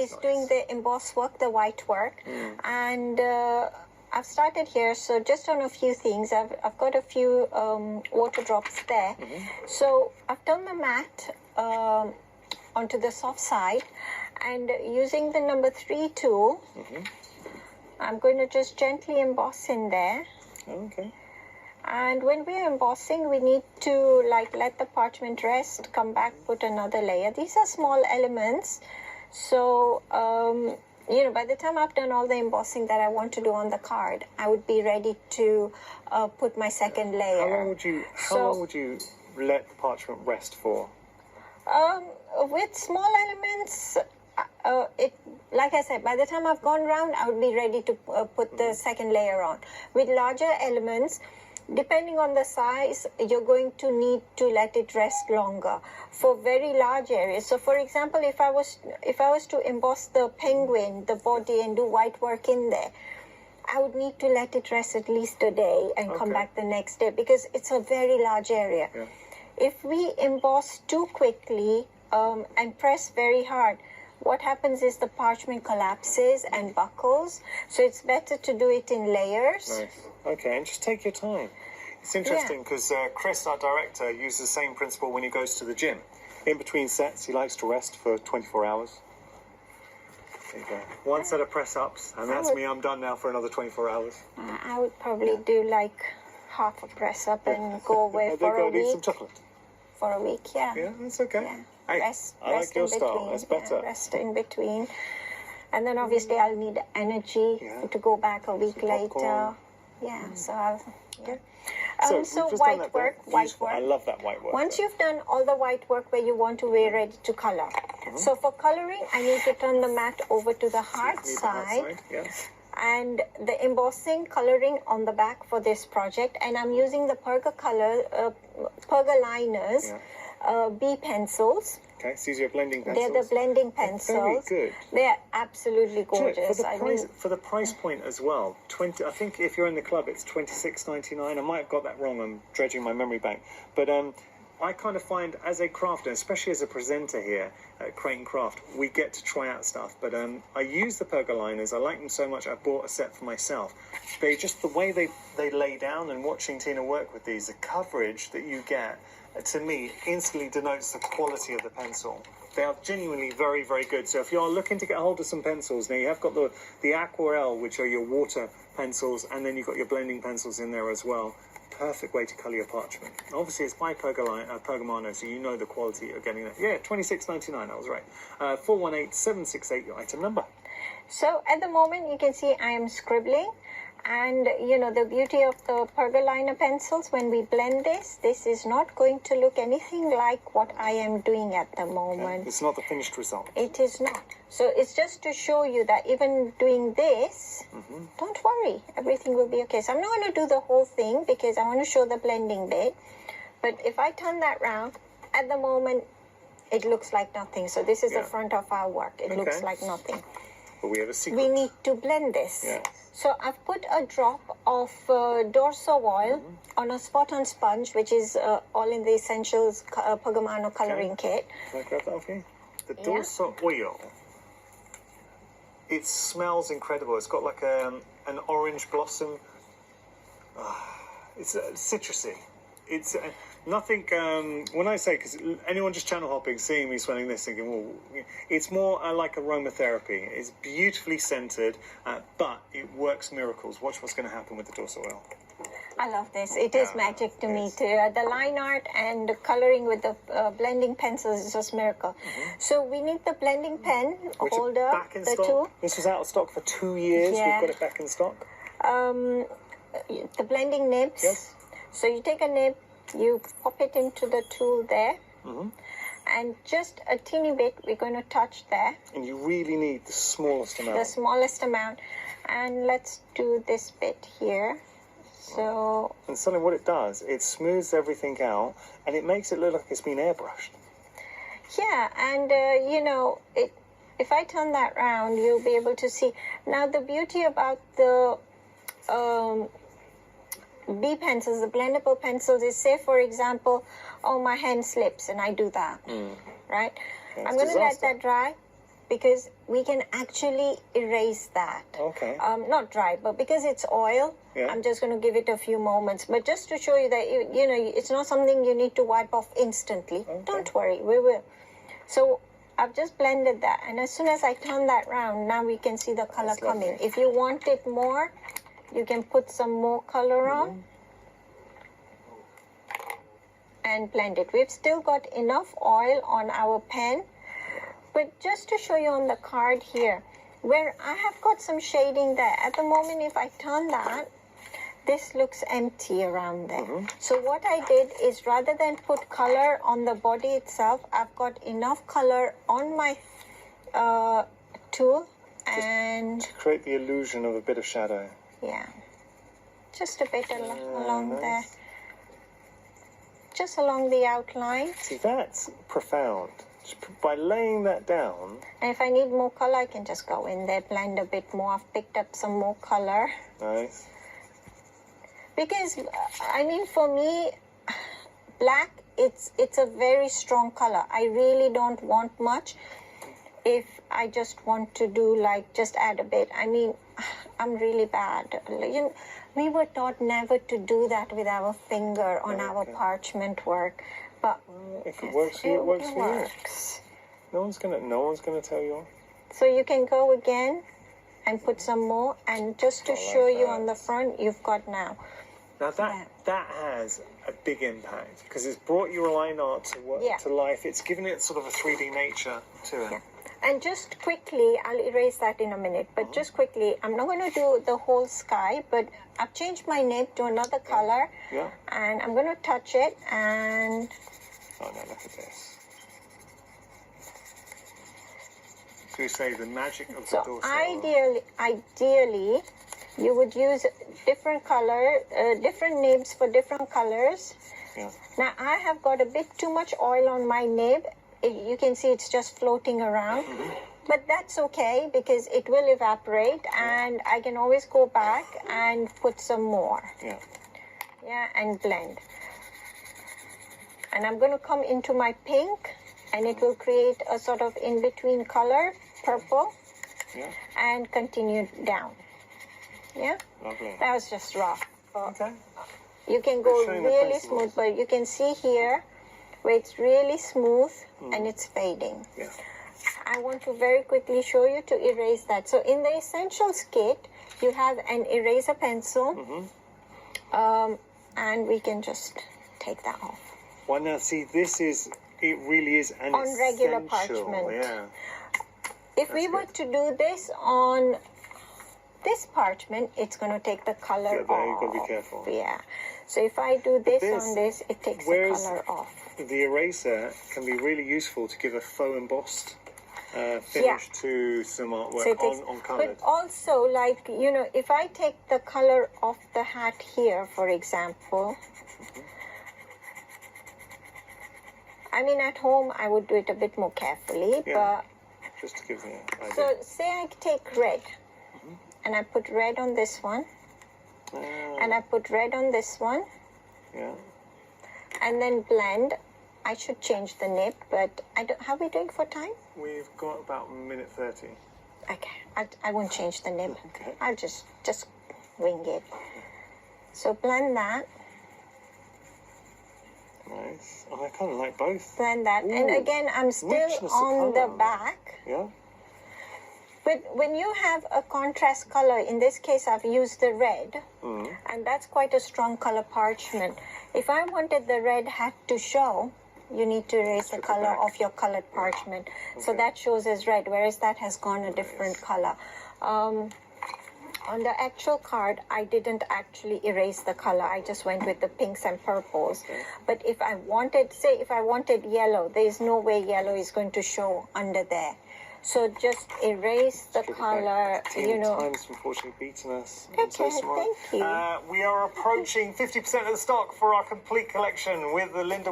is doing the emboss work, the white work. And I've started here, so just on a few things. I've got a few water drops there. So I've done the mat onto the soft side, and using the number 3 tool, I'm going to just gently emboss in there. Okay. And when we're embossing, we need to let the parchment rest, come back, put another layer. These are small elements. So, by the time I've done all the embossing that I want to do on the card, I would be ready to put my second layer. How long would you let the parchment rest for? With small elements, like I said, by the time I've gone round, I would be ready to put the second layer on. With larger elements, depending on the size, you're going to need to let it rest longer for very large areas. So, for example, if I was to emboss the penguin, the body, and do white work in there, I would need to let it rest at least a day and come back the next day, because it's a very large area. Yeah. If we emboss too quickly and press very hard, what happens is the parchment collapses and buckles. So it's better to do it in layers. Nice. Okay, and just take your time. It's interesting because Chris, our director, uses the same principle when he goes to the gym. In between sets, he likes to rest for 24 hours. There you go. One set of press-ups, and that's me. I'm done now for another 24 hours. I would probably do half a press-up and go away for a week. Eat some chocolate. For a week, yeah. Yeah, that's okay. Yeah. Hey, rest I like your in style. between. That's better. Yeah, rest in between. And then obviously I'll need energy to go back a week later. Yeah, so I'll... Yeah. So white work. I love that white work. Once you've done all the white work where you want to be ready to color. So for coloring, I need to turn the mat over to the hard side. Yes. And the embossing coloring on the back for this project. And I'm using the Perga liners, B pencils. Okay, so these are your blending pencils. They're the blending pencils. Very good. They're absolutely gorgeous. For the price point as well, I think if you're in the club, it's $26.99. I might have got that wrong. I'm dredging my memory bank. But I kind of find, as a crafter, especially as a presenter here at Create and Craft, we get to try out stuff. But I use the Perga liners. I like them so much, I bought a set for myself. They just, the way they lay down, and watching Tina work with these, the coverage that you get, to me, instantly denotes the quality of the pencil. They are genuinely very, very good. So if you're looking to get hold of some pencils, now you have got the Aquarelle, which are your water pencils, and then you've got your blending pencils in there as well. Perfect way to colour your parchment. Obviously, it's by Pergamano, so you know the quality you're getting there. Yeah, $26.99, I was right. 418768, your item number. So at the moment, you can see I am scribbling. And, the beauty of the Perga liner pencils, when we blend this is not going to look anything like what I am doing at the moment. Okay. It's not the finished result. It is not. So it's just to show you that even doing this, don't worry, everything will be okay. So I'm not going to do the whole thing because I want to show the blending bit. But if I turn that round, at the moment, it looks like nothing. So this is the front of our work. It looks like nothing. But we have a secret. We need to blend this. Yeah. So I've put a drop of Dorso oil on a spot-on sponge, which is all in the Essentials Pergamano coloring kit. Can I grab that off you? The Dorso oil. It smells incredible. It's got like an orange blossom. It's citrusy. It's nothing. When I say, because anyone just channel hopping, seeing me smelling this, thinking, well, it's more like aromatherapy. It's beautifully scented, but it works miracles. Watch what's going to happen with the Dorso oil. I love this. It is magic to me too. The line art and the coloring with the blending pencils is just miracle. So we need the blending pen holder, back in the stock. tool. This was out of stock for 2 years. Yeah. We've got it back in stock. The blending nibs. Yes. So you take a nib, you pop it into the tool there, and just a teeny bit we're going to touch there. And you really need the smallest amount. The smallest amount. And let's do this bit here. So... And suddenly what it does, it smooths everything out, and it makes it look like it's been airbrushed. Yeah, and if I turn that round, you'll be able to see. Now the beauty about the... B pencils, the blendable pencils, is say for example, my hand slips and I do that, right? I'm going to let that dry, because we can actually erase that. Okay. Not dry, but because it's oil, Yeah. I'm just going to give it a few moments. But just to show you that, you know, it's not something you need to wipe off instantly. Don't worry, we will. So I've just blended that, and as soon as I turn that round, now we can see the color That's coming. lovely. If you want it more, you can put some more color on and blend it. We've still got enough oil on our pan, but just to show you on the card here, where I have got some shading there. At the moment, if I turn that, this looks empty around there. So what I did is, rather than put color on the body itself, I've got enough color on my tool, and Create the illusion of a bit of shadow. yeah, just a bit along nice. there, just along the outline. See, that's profound. By laying that down, And if I need more color, I can just go in there, blend a bit more. I've picked up some more color. nice. Because I mean, for me, black, it's a very strong color. I really don't want much. If I just want to do, like, just add a bit, I mean, I'm really bad. You know, we were taught never to do that with our finger on our parchment work, but If it works for you, it works for you. works. No one's gonna tell you. So you can go again and put some more, and just to I like show you that. on the front, you've got now. Now that has a big impact because it's brought your line art to life. It's given it sort of a 3D nature to it. Yeah. And just quickly, I'll erase that in a minute, but just quickly, I'm not going to do the whole sky, but I've changed my nib to another color, Yeah. and I'm going to touch it, and Oh no, look at this. So we say the magic of the so dorsal. ideally, you would use different color, different nibs for different colors. Yeah. Now, I have got a bit too much oil on my nib. You can see it's just floating around. But that's okay, because it will evaporate, and I can always go back and put some more. Yeah. Yeah, and blend. And I'm going to come into my pink, and it will create a sort of in-between color, purple, Yeah. and continue down. Yeah, Lovely. that was just rough. Okay. You can go Showing the really principles. smooth, but you can see here where it's really smooth and it's fading. Yeah. I want to very quickly show you to erase that. So in the Essentials kit, you have an eraser pencil, and we can just take that off. Well, now see, it really is an On regular essential, parchment. Yeah. If we were to do this on this parchment, it's going to take the color Yeah, there you've off. got to be careful. Yeah. So if I do this this- on this, it takes the whereas- color off. The eraser can be really useful to give a faux embossed finish to some artwork So it takes, on coloured. but also, like, you know, if I take the color off the hat here, for example, I mean, at home I would do it a bit more carefully, Yeah. Just to give the but idea. so say I take red, and I put red on this one, and I put red on this one, Yeah. and then blend. I should change the nib, but I don't. How are we doing for time? We've got about a minute 30. Okay, I won't change the nib. Okay. I'll just wing it. So blend that, Nice. Oh, I kind of like both. blend that, and Ooh, again I'm still richness of on the colour. back. Yeah. But when you have a contrast color, in this case I've used the red, and that's quite a strong color parchment. If I wanted the red hat to show, you need to erase the Strip it color back. of your colored parchment. So Okay. that shows as red, whereas that has gone a different color. On the actual card, I didn't actually erase the color. I just went with the pinks and purples. Okay. But if I wanted, say if I wanted yellow, there is no way yellow is going to show under there. So just erase the Strip it color, back. you know. Time's unfortunately beaten us. I'm so Okay, sorry. thank you. We are approaching 50% of the stock for our complete collection with the Linda